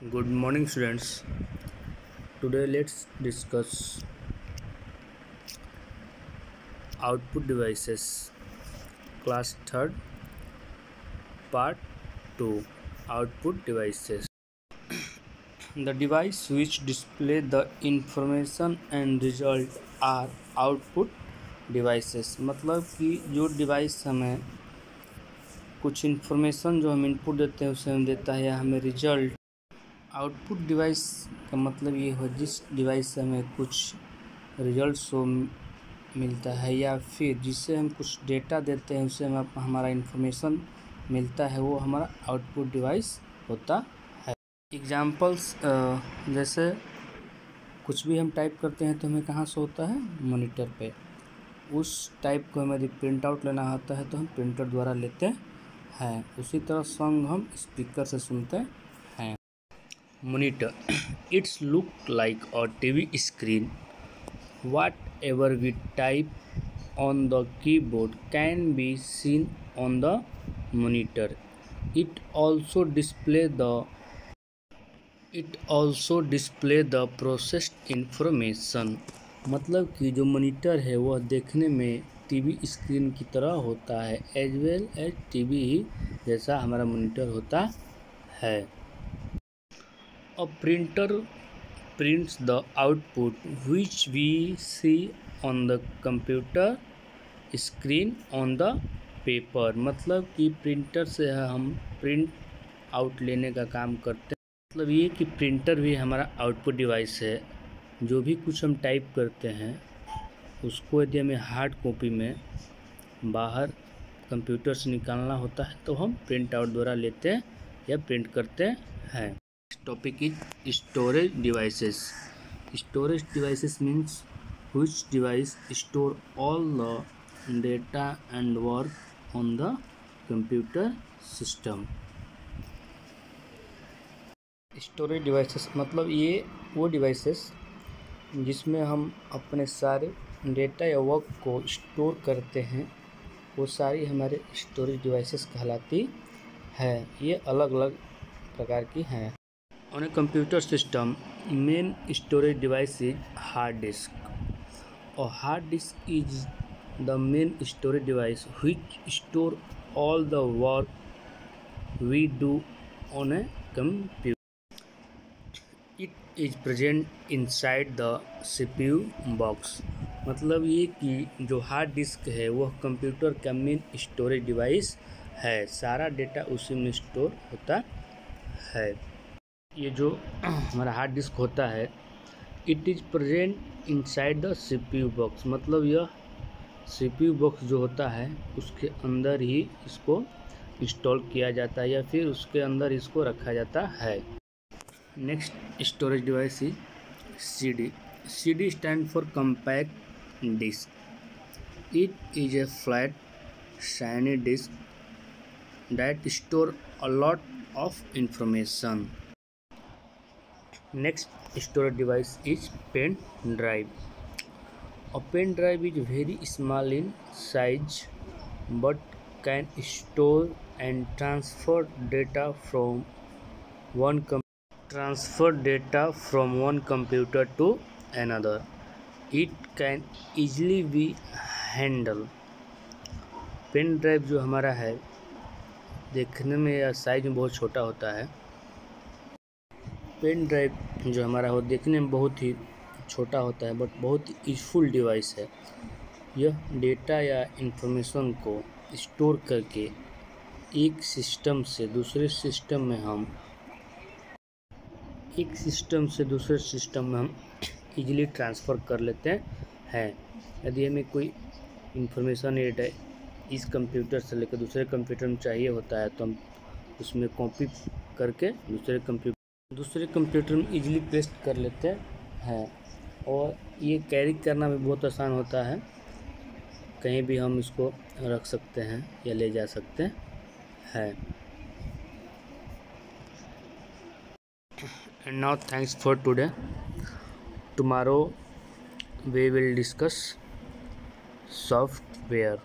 Good morning, students. Today, let's discuss output devices, class 3rd, part 2. Output devices. The device which display the information and result are output devices. मतलब कि जो device हमें कुछ information जो हम input देते हैं उसे हमें देता है या हमें रिजल्ट। आउटपुट डिवाइस का मतलब ये हो जिस डिवाइस से हमें कुछ रिजल्ट शो मिलता है या फिर जिससे हम कुछ डेटा देते हैं उससे हमें हमारा इन्फॉर्मेशन मिलता है, वो हमारा आउटपुट डिवाइस होता है। एग्जांपल्स जैसे कुछ भी हम टाइप करते हैं तो हमें कहाँ शो होता है, मॉनिटर पे। उस टाइप को हमें यदि प्रिंट आउट लेना होता है तो हम प्रिंटर द्वारा लेते हैं। उसी तरह सॉन्ग हम स्पीकर से सुनते हैं। Monitor, it's look like a TV screen. Whatever we type on the keyboard can be seen on the monitor. It also display the processed information. मतलब कि जो मॉनिटर है वह देखने में टीवी स्क्रीन की तरह होता है, एज वेल एज टीवी ही जैसा हमारा मॉनिटर होता है। A printer prints the output which we see on the computer screen on the paper. मतलब कि प्रिंटर से हम प्रिंट आउट लेने का काम करते हैं। मतलब ये कि प्रिंटर भी हमारा आउटपुट डिवाइस है। जो भी कुछ हम टाइप करते हैं उसको यदि हमें हार्ड कॉपी में बाहर कंप्यूटर से निकालना होता है तो हम प्रिंट आउट द्वारा लेते हैं या प्रिंट करते हैं। Topic is storage devices. Storage devices means which device store all the data and work on the computer system. Storage devices मतलब ये वो devices जिसमें हम अपने सारे डेटा या वर्क को स्टोर करते हैं, वो सारी हमारे स्टोरेज डिवाइसेस कहलाती है। ये अलग अलग प्रकार की हैं। On a computer system, main storage device is hard disk. A hard disk is the main storage device which store all the work we do on a computer. It is present inside the CPU box. मतलब ये कि जो hard disk है वह computer का main storage device है, सारा data उसी में स्टोर होता है। ये जो हमारा हार्ड डिस्क होता है, it is present inside the CPU box. मतलब यह CPU बॉक्स जो होता है उसके अंदर ही इसको इंस्टॉल किया जाता है या फिर उसके अंदर इसको रखा जाता है। Next storage device is CD. CD stand for compact disc. It is a flat shiny disc that store a lot of information. Next storage device is pen drive. A pen drive is very small in size but can store and transfer data from one computer to another. It can easily be handled. Pen drive जो हमारा है देखने में या size में बहुत छोटा होता है। पेन ड्राइव जो हमारा हो देखने में बहुत ही छोटा होता है बट बहुत यूजफुल डिवाइस है। यह डेटा या इन्फॉर्मेशन को स्टोर करके एक सिस्टम से दूसरे सिस्टम में हम इजीली ट्रांसफ़र कर लेते हैं। यदि हमें कोई इन्फॉर्मेशन इस कंप्यूटर से लेकर दूसरे कंप्यूटर में चाहिए होता है तो हम उसमें कॉपी करके दूसरे कंप्यूटर में इजीली पेस्ट कर लेते हैं और ये कैरी करना भी बहुत आसान होता है। कहीं भी हम इसको रख सकते हैं या ले जा सकते हैं। And now thanks for today. Tomorrow we will discuss software.